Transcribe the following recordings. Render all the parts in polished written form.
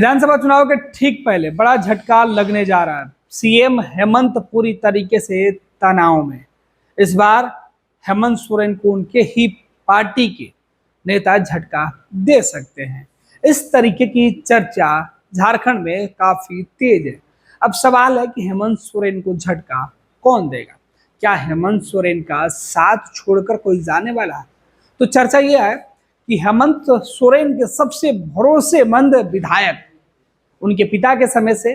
विधानसभा चुनाव के ठीक पहले बड़ा झटका लगने जा रहा है। सीएम हेमंत पूरी तरीके से तनाव में। इस बार हेमंत सोरेन को उनके ही पार्टी के नेता झटका दे सकते हैं। इस तरीके की चर्चा झारखंड में काफी तेज है। अब सवाल है कि हेमंत सोरेन को झटका कौन देगा? क्या हेमंत सोरेन का साथ छोड़कर कोई जाने वाला है? तो चर्चा यह है कि हेमंत सोरेन के सबसे भरोसेमंद विधायक, उनके पिता के समय से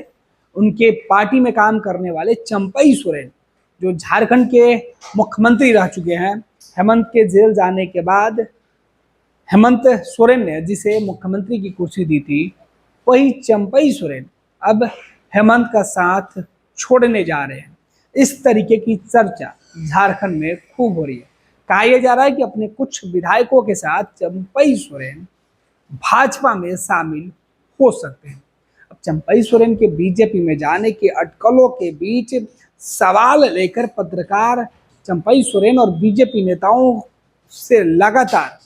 उनके पार्टी में काम करने वाले चंपई सोरेन, जो झारखंड के मुख्यमंत्री रह चुके हैं, हेमंत के जेल जाने के बाद हेमंत सोरेन ने जिसे मुख्यमंत्री की कुर्सी दी थी, वही चंपई सोरेन अब हेमंत का साथ छोड़ने जा रहे हैं। इस तरीके की चर्चा झारखंड में खूब हो रही है। कहा यह जा रहा है कि अपने कुछ विधायकों के साथ चंपई सोरेन भाजपा में शामिल हो सकते हैं। अब चंपई सोरेन के बीजेपी में जाने के अटकलों के बीच सवाल लेकर पत्रकार चंपई सोरेन और बीजेपी नेताओं से लगातार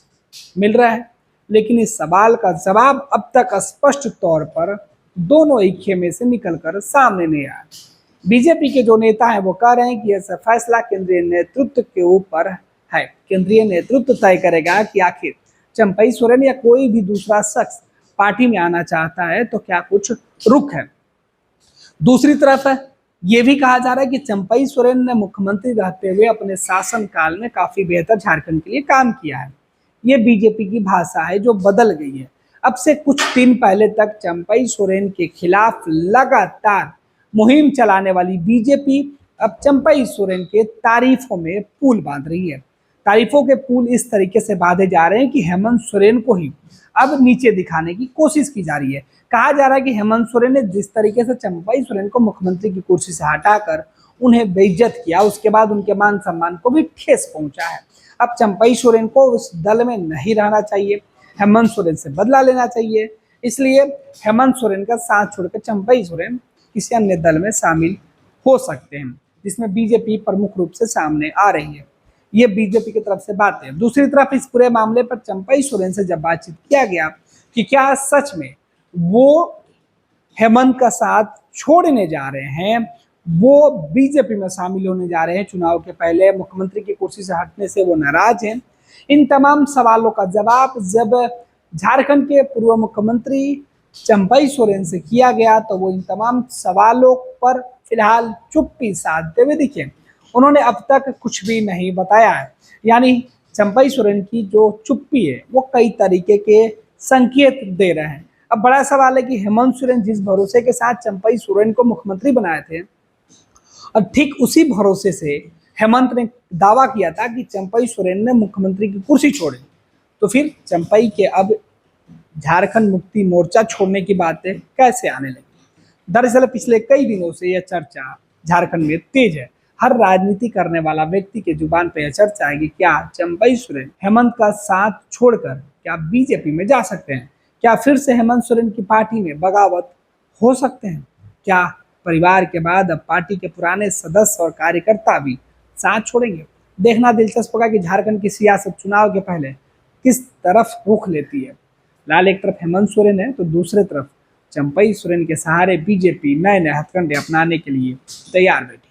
मिल रहा है, लेकिन इस सवाल का जवाब अब तक स्पष्ट तौर पर दोनों ही खेमे से निकलकर सामने नहीं आया। बीजेपी के जो नेता हैं वो कह रहे हैं कि ऐसा फैसला केंद्रीय नेतृत्व के ऊपर है। केंद्रीय नेतृत्व तय करेगा कि आखिर चंपई सोरेन या कोई भी दूसरा शख्स पार्टी में आना चाहता है तो क्या कुछ रुख है। दूसरी तरफ ये भी कहा जा रहा है कि चंपई सोरेन ने मुख्यमंत्री रहते हुए अपने शासन काल में काफी बेहतर झारखंड के लिए काम किया है। ये बीजेपी की भाषा है जो बदल गई है। अब से कुछ दिन पहले तक चंपई सोरेन के खिलाफ लगातार मुहिम चलाने वाली बीजेपी अब चंपई सोरेन के तारीफों में पुल बांध रही है। तारीफों के पुल इस तरीके से बांधे जा रहे हैं कि हेमंत सोरेन को ही अब नीचे दिखाने की कोशिश की जा रही है। कहा जा रहा है कि हेमंत सोरेन ने जिस तरीके से चंपई सोरेन को मुख्यमंत्री की कुर्सी से हटाकर उन्हें बेइज्जत किया, उसके बाद उनके मान सम्मान को भी ठेस पहुंचा है। अब चंपई सोरेन को उस दल में नहीं रहना चाहिए, हेमंत सोरेन से बदला लेना चाहिए। इसलिए हेमंत सोरेन का साथ छोड़कर चंपई सोरेन किसी अन्य दल में शामिल हो सकते हैं, जिसमें बीजेपी प्रमुख रूप से सामने आ रही है। ये बीजेपी की तरफ से बात है। दूसरी तरफ इस पूरे मामले पर चंपई सोरेन से जब बातचीत किया गया कि क्या सच में वो हेमंत का साथ छोड़ने जा रहे हैं, वो बीजेपी में शामिल होने जा रहे हैं, चुनाव के पहले मुख्यमंत्री की कुर्सी से हटने से वो नाराज हैं, इन तमाम सवालों का जवाब जब झारखंड के पूर्व मुख्यमंत्री चंपई सोरेन से किया गया तो वो इन तमाम सवालों पर फिलहाल चुप्पी साधते हुए दिखे। उन्होंने अब तक कुछ भी नहीं बताया है। यानी चंपई सोरेन की जो चुप्पी है वो कई तरीके के संकेत दे रहे हैं। अब बड़ा सवाल है कि हेमंत सोरेन जिस भरोसे के साथ चंपई सोरेन को मुख्यमंत्री बनाए थे, और ठीक उसी भरोसे से हेमंत ने दावा किया था कि चंपई सोरेन ने मुख्यमंत्री की कुर्सी छोड़ी, तो फिर चंपई के अब झारखंड मुक्ति मोर्चा छोड़ने की बातें कैसे आने लगी? दरअसल पिछले कई दिनों से यह चर्चा झारखंड में तेज है। हर राजनीति करने वाला व्यक्ति के जुबान पर यह चर्चा है कि क्या चंपई सोरेन हेमंत का साथ छोड़कर क्या बीजेपी में जा सकते हैं? क्या फिर से हेमंत सोरेन की पार्टी में बगावत हो सकते हैं? क्या परिवार के बाद अब पार्टी के पुराने सदस्य और कार्यकर्ता भी साथ छोड़ेंगे? देखना दिलचस्प होगा कि झारखंड की सियासत चुनाव के पहले किस तरफ रुख लेती है। लाल एक तरफ हेमंत सोरेन है तो दूसरे तरफ चंपई सोरेन के सहारे बीजेपी नए नए हथकंडे अपनाने के लिए तैयार बैठी।